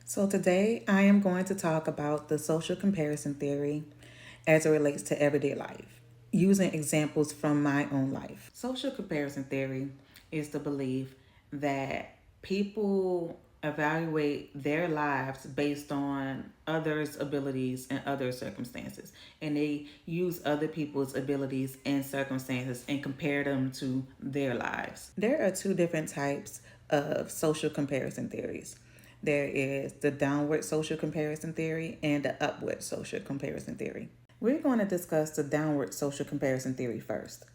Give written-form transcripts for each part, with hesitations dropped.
So, today I am going to talk about the social comparison theory as it relates to everyday life, using examples from my own life. Social comparison theory is the belief that people evaluate their lives based on others' abilities and other circumstances. And they use other people's abilities and circumstances and compare them to their lives. There are two different types of social comparison theories. There is the downward social comparison theory and the upward social comparison theory. We're going to discuss the downward social comparison theory first.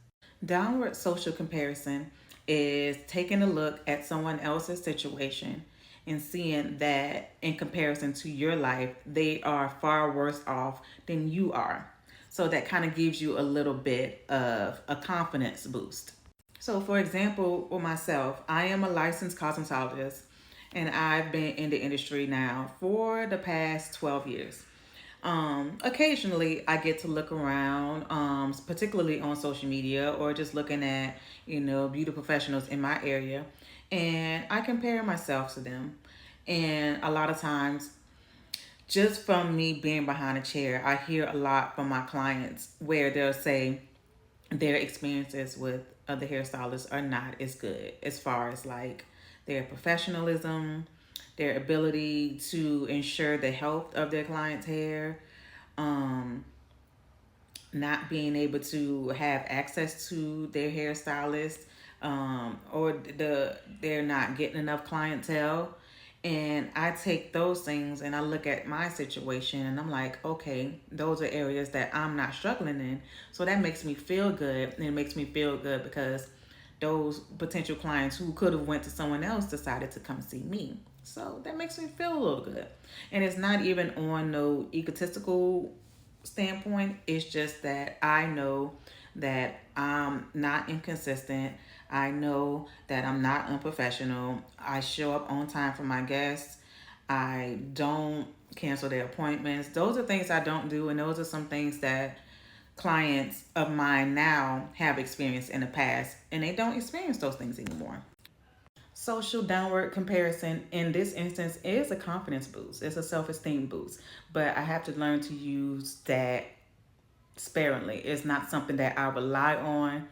Downward social comparison is taking a look at someone else's situation and seeing that in comparison to your life, they are far worse off than you are. So that kind of gives you a little bit of a confidence boost. So, for example, with myself, I am a licensed cosmetologist and I've been in the industry now for the past 12 years. Occasionally, I get to look around, particularly on social media or just looking at, beauty professionals in my area, and I compare myself to them. And a lot of times, just from me being behind a chair, I hear a lot from my clients where they'll say their experiences with other hairstylists are not as good as far as like their professionalism, their ability to ensure the health of their client's hair, um, not being able to have access to their hairstylist, or they're not getting enough clientele. And I take those things and I look at my situation and I'm like, okay, those are areas that I'm not struggling in. So that makes me feel good. And it makes me feel good because those potential clients who could have went to someone else decided to come see me. So that makes me feel a little good. And it's not even on no egotistical standpoint. It's just that I know that I'm not inconsistent. I know that I'm not unprofessional. I show up on time for my guests. I don't cancel their appointments. Those are things I don't do, and those are some things that clients of mine now have experienced in the past, and they don't experience those things anymore. Social downward comparison in this instance is a confidence boost, it's a self esteem boost, but I have to learn to use that sparingly. It's not something that I rely on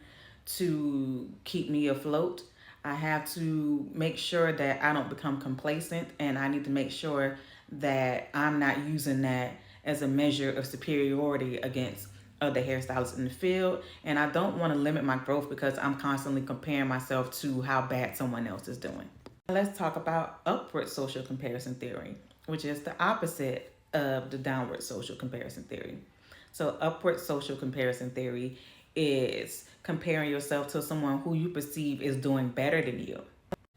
to keep me afloat. I have to make sure that I don't become complacent, and I need to make sure that I'm not using that as a measure of superiority against other hairstylists in the field. And I don't want to limit my growth because I'm constantly comparing myself to how bad someone else is doing. Let's talk about upward social comparison theory, which is the opposite of the downward social comparison theory. So, upward social comparison theory is comparing yourself to someone who you perceive is doing better than you.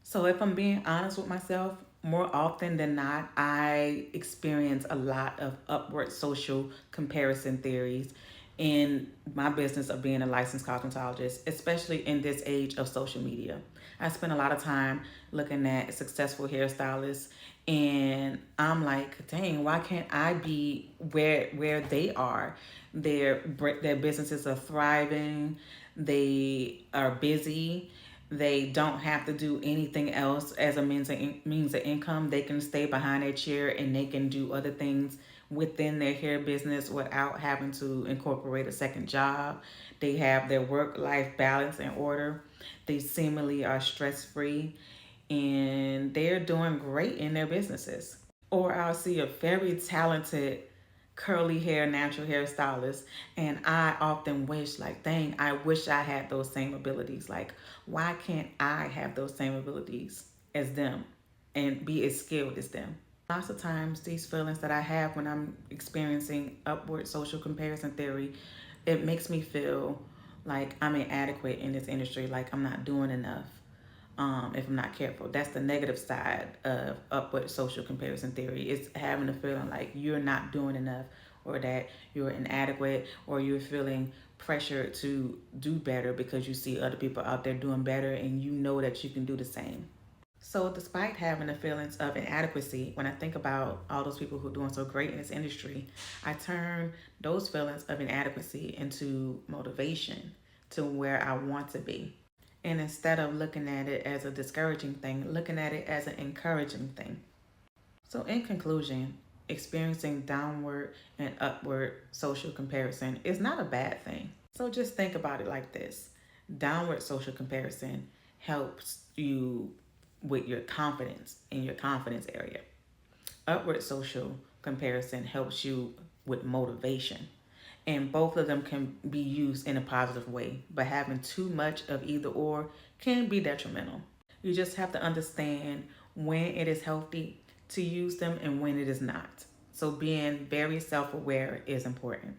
So, if I'm being honest with myself, more often than not, I experience a lot of upward social comparison theories in my business of being a licensed cosmetologist, especially in this age of social media. I spend a lot of time looking at successful hairstylists, and I'm like, dang, why can't I be where they are? Their businesses are thriving, they are busy, they don't have to do anything else as a means of income. They can stay behind their chair and they can do other things within their hair business without having to incorporate a second job. They have their work-life balance in order. They seemingly are stress-free and they're doing great in their businesses. Or I'll see a very talented curly hair, natural hair stylist, and I often wish, like, dang, I wish I had those same abilities. Like, why can't I have those same abilities as them and be as skilled as them? Lots of times, these feelings that I have when I'm experiencing upward social comparison theory, it makes me feel like I'm inadequate in this industry, like I'm not doing enough. If I'm not careful, that's the negative side of upward social comparison theory. It's having a feeling like you're not doing enough, or that you're inadequate, or you're feeling pressure to do better because you see other people out there doing better and you know that you can do the same. So, despite having the feelings of inadequacy, when I think about all those people who are doing so great in this industry, I turn those feelings of inadequacy into motivation to where I want to be. And instead of looking at it as a discouraging thing, looking at it as an encouraging thing. So, in conclusion, experiencing downward and upward social comparison is not a bad thing. So, just think about it like this: downward social comparison helps you with your confidence in your confidence area, upward social comparison helps you with motivation. And both of them can be used in a positive way, but having too much of either or can be detrimental. You just have to understand when it is healthy to use them and when it is not. So being very self-aware is important.